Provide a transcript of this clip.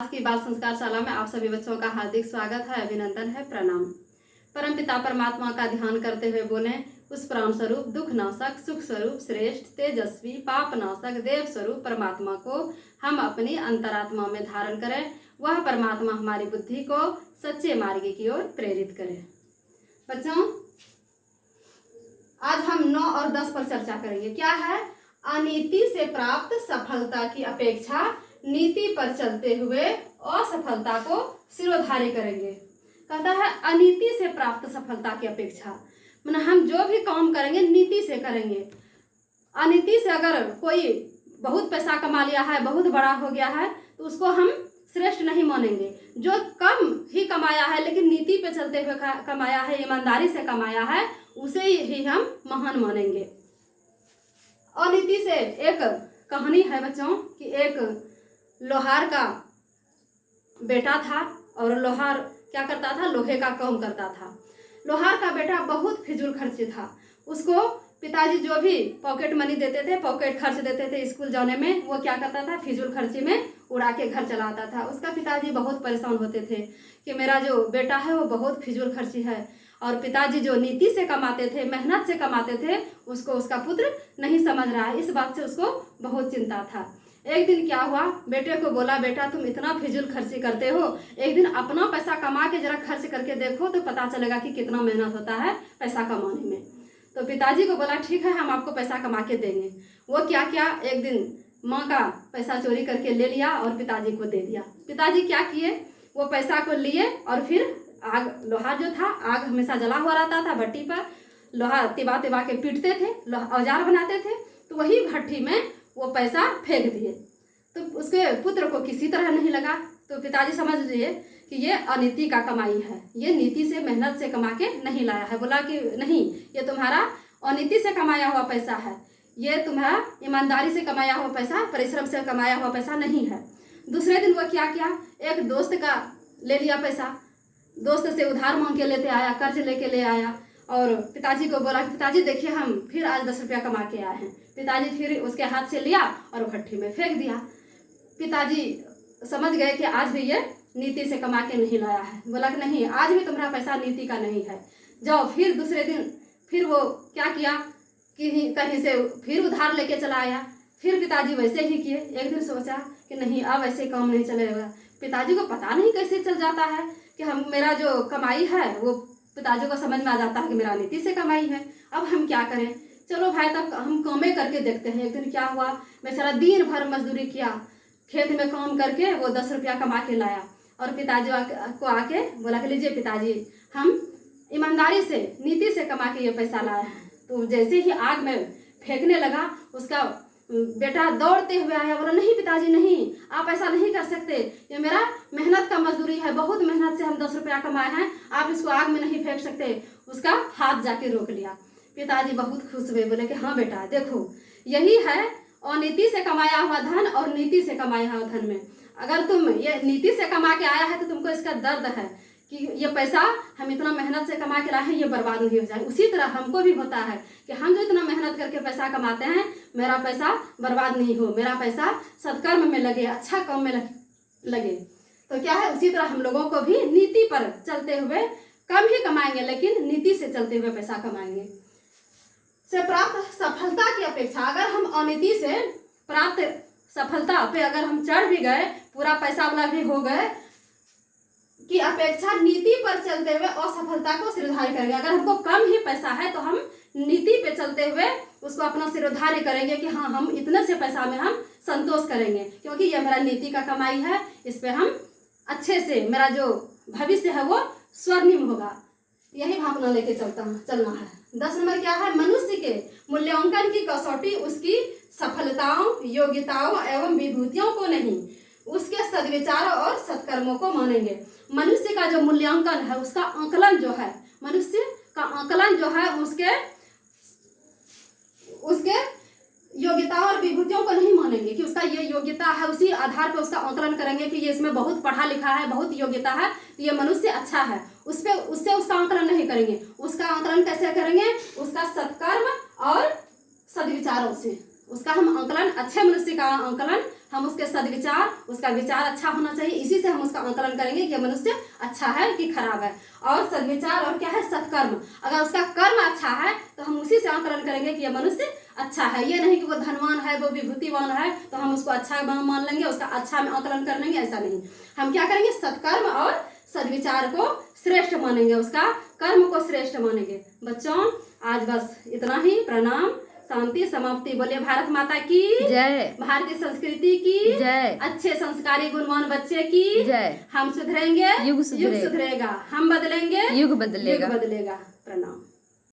आज की बाल संस्कार शाला में आप सभी बच्चों का हार्दिक स्वागत है, अभिनंदन है, प्रणाम। परम पिता परमात्मा का ध्यान करते हुए बोले, उस प्राण स्वरूप दुख नाशक सुख स्वरूप श्रेष्ठ तेजस्वी पाप नाशक देव स्वरूप परमात्मा को हम अपनी अंतरात्मा में धारण करें। वह परमात्मा हमारी बुद्धि को सच्चे मार्ग की ओर प्रेरित करे। बच्चों, आज हम 9 और 10 पर चर्चा करेंगे। क्या है? अनीति से प्राप्त सफलता की अपेक्षा नीति पर चलते हुए असफलता को सिरोधार्य करेंगे। कहता है अनीति से प्राप्त सफलता की अपेक्षा, मतलब हम जो भी काम करेंगे नीति से करेंगे। अनीति से अगर कोई बहुत पैसा कमा लिया है, बहुत बड़ा हो गया है, तो उसको हम श्रेष्ठ नहीं मानेंगे। जो कम ही कमाया है लेकिन नीति पे चलते हुए कमाया है, ईमानदारी से कमाया है, उसे ही हम महान मानेंगे। अनीति से एक कहानी है बच्चों कि एक लोहार का बेटा था और लोहार क्या करता था? लोहे का काम करता था। लोहार का बेटा बहुत फिजूल खर्ची था। उसको पिताजी जो भी पॉकेट मनी देते थे, पॉकेट खर्च देते थे स्कूल जाने में, वो क्या करता था? फिजूल खर्ची में उड़ा के घर चलाता था। उसका पिताजी बहुत परेशान होते थे कि मेरा जो बेटा है वो बहुत फिजूल खर्ची है, और पिताजी जो नीति से कमाते थे, मेहनत से कमाते थे, उसको उसका पुत्र नहीं समझ रहा है। इस बात से उसको बहुत चिंता था। एक दिन क्या हुआ, बेटे को बोला, बेटा तुम इतना फिजूल खर्ची करते हो, एक दिन अपना पैसा कमा के जरा खर्च करके देखो तो पता चलेगा कि कितना मेहनत होता है पैसा कमाने में। तो पिताजी को बोला ठीक है, हम आपको पैसा कमा के देंगे। वो क्या किया, एक दिन माँ का पैसा चोरी करके ले लिया और पिताजी को दे दिया। पिताजी क्या किए, वो पैसा को लिए और फिर आग, लोहा जो था, आग हमेशा जला हुआ रहता था भट्टी पर, लोहा तिबा तिबा के पीटते थे, औजार बनाते थे, तो वही भट्टी में वो पैसा फेंक दिए। तो उसके पुत्र को किसी तरह नहीं लगा। तो पिताजी समझ लिए कि ये अनीति का कमाई है, ये नीति से मेहनत से कमा के नहीं लाया है। बोला कि नहीं, ये तुम्हारा अनीति से कमाया हुआ पैसा है, ये तुम्हारा ईमानदारी से कमाया हुआ पैसा, परिश्रम से कमाया हुआ पैसा नहीं है। दूसरे दिन वो क्या किया, एक दोस्त का ले लिया पैसा, दोस्त से उधार मांग के लेते आया, कर्ज लेके ले आया, और पिताजी को बोला कि पिताजी देखिए हम फिर आज 10 रुपया कमा के आए हैं। पिताजी फिर उसके हाथ से लिया और भट्टी में फेंक दिया। पिताजी समझ गए कि आज भी ये नीति से कमा के नहीं लाया है। बोला कि नहीं, आज भी तुम्हारा पैसा नीति का नहीं है, जाओ। फिर दूसरे दिन फिर वो क्या किया कि कहीं से फिर उधार लेके चला आया। फिर पिताजी वैसे ही किए। एक दिन सोचा कि नहीं, अब ऐसे काम नहीं चलेगा। पिताजी को पता नहीं कैसे चल जाता है कि हम मेरा जो कमाई है वो पिताजी को समझ में आ जाता है कि मेरा नीति से कमाई है। अब हम क्या करें? चलो भाई, तब हम कामें करके देखते हैं। एक दिन क्या हुआ, बेचारा दिन भर मजदूरी किया, खेत में काम करके वो 10 रुपया कमा के लाया, और पिताजी को आके बोला कि लीजिए पिताजी, हम ईमानदारी से नीति से कमा के ये पैसा लाए हैं। तो जैसे ही आग में फेंकने लगा, उसका बेटा दौड़ते हुए आया, बोला नहीं पिताजी नहीं, आप ऐसा नहीं कर सकते, ये मेरा मेहनत का मजदूरी है, बहुत मेहनत से हम 10 रुपया कमाए हैं, आप इसको आग में नहीं फेंक सकते। उसका हाथ जाके रोक लिया। पिताजी बहुत खुश हुए, बोले कि हाँ बेटा देखो, यही है अनीति से कमाया हुआ धन और नीति से कमाया हुआ धन में। अगर तुम ये नीति से कमा के आया है तो तुमको इसका दर्द है कि ये पैसा हम इतना मेहनत से कमा के लाए हैं, ये बर्बाद नहीं हो जाए। उसी तरह हमको भी होता है कि हम जो इतना मेहनत करके पैसा कमाते हैं, मेरा पैसा बर्बाद नहीं हो, मेरा पैसा सत्कर्म में लगे, अच्छा काम में लगे। तो क्या है, उसी तरह हम लोगों को भी नीति पर चलते हुए कम ही कमाएंगे लेकिन नीति से चलते हुए पैसा कमाएंगे। से प्राप्त सफलता की अपेक्षा अगर हम अनीति से प्राप्त सफलता पे अगर हम चढ़ भी गए, पूरा पैसा वाला भी हो गए, की अपेक्षा नीति पर चलते हुए असफलता को सिरोधार्य करेंगे। अगर हमको कम ही पैसा है तो हम नीति पे चलते हुए उसको अपना सिरोधार्य करेंगे कि हाँ, हम इतने से पैसा में हम संतोष करेंगे, क्योंकि ये मेरा नीति का कमाई है, इस पे हम अच्छे से, मेरा जो भविष्य है वो स्वर्णिम होगा। यही भावना लेके चलना है। 10 नंबर क्या है, मनुष्य के मूल्यांकन की कसौटी उसकी सफलताओं, योग्यताओं एवं विभूतियों को नहीं, उसके सद्विचारों और सत्कर्मों को मानेंगे। मनुष्य का जो मूल्यांकन है, उसका आकलन जो है, मनुष्य का आकलन जो है, उसके योग्यता और विभूतियों को नहीं मानेंगे कि उसका ये योग्यता है, उसी आधार पर उसका आकलन करेंगे कि ये इसमें बहुत पढ़ा लिखा है, बहुत योग्यता है, तो ये मनुष्य अच्छा है, उससे उसका आकलन नहीं करेंगे। उसका आकलन कैसे करेंगे? उसका सत्कर्म और सद्विचारों से उसका हम आकलन, अच्छे मनुष्य का आकलन हम उसके सदविचार, उसका विचार अच्छा होना चाहिए, इसी से हम उसका आकलन करेंगे कि मनुष्य अच्छा है कि खराब है। और सदविचार और क्या है, सत्कर्म। अगर उसका कर्म अच्छा है तो हम उसी से आकलन करेंगे कि यह मनुष्य अच्छा है। ये नहीं कि वो धनवान है, वो विभूतिवान है तो हम उसको अच्छा मान लेंगे, उसका अच्छा में आकलन कर लेंगे, ऐसा नहीं। हम क्या करेंगे, सत्कर्म और सदविचार को श्रेष्ठ मानेंगे, उसका कर्म को श्रेष्ठ मानेंगे। बच्चों आज बस इतना ही। प्रणाम, शांति, समाप्ति। बोलिए भारत माता की जय, भारतीय संस्कृति की जय, अच्छे संस्कारी गुणवान बच्चे की जय। हम सुधरेंगे, युग युग सुधरेगा, हम बदलेंगे, युग बदलेगा। युग बदलेगा। प्रणाम।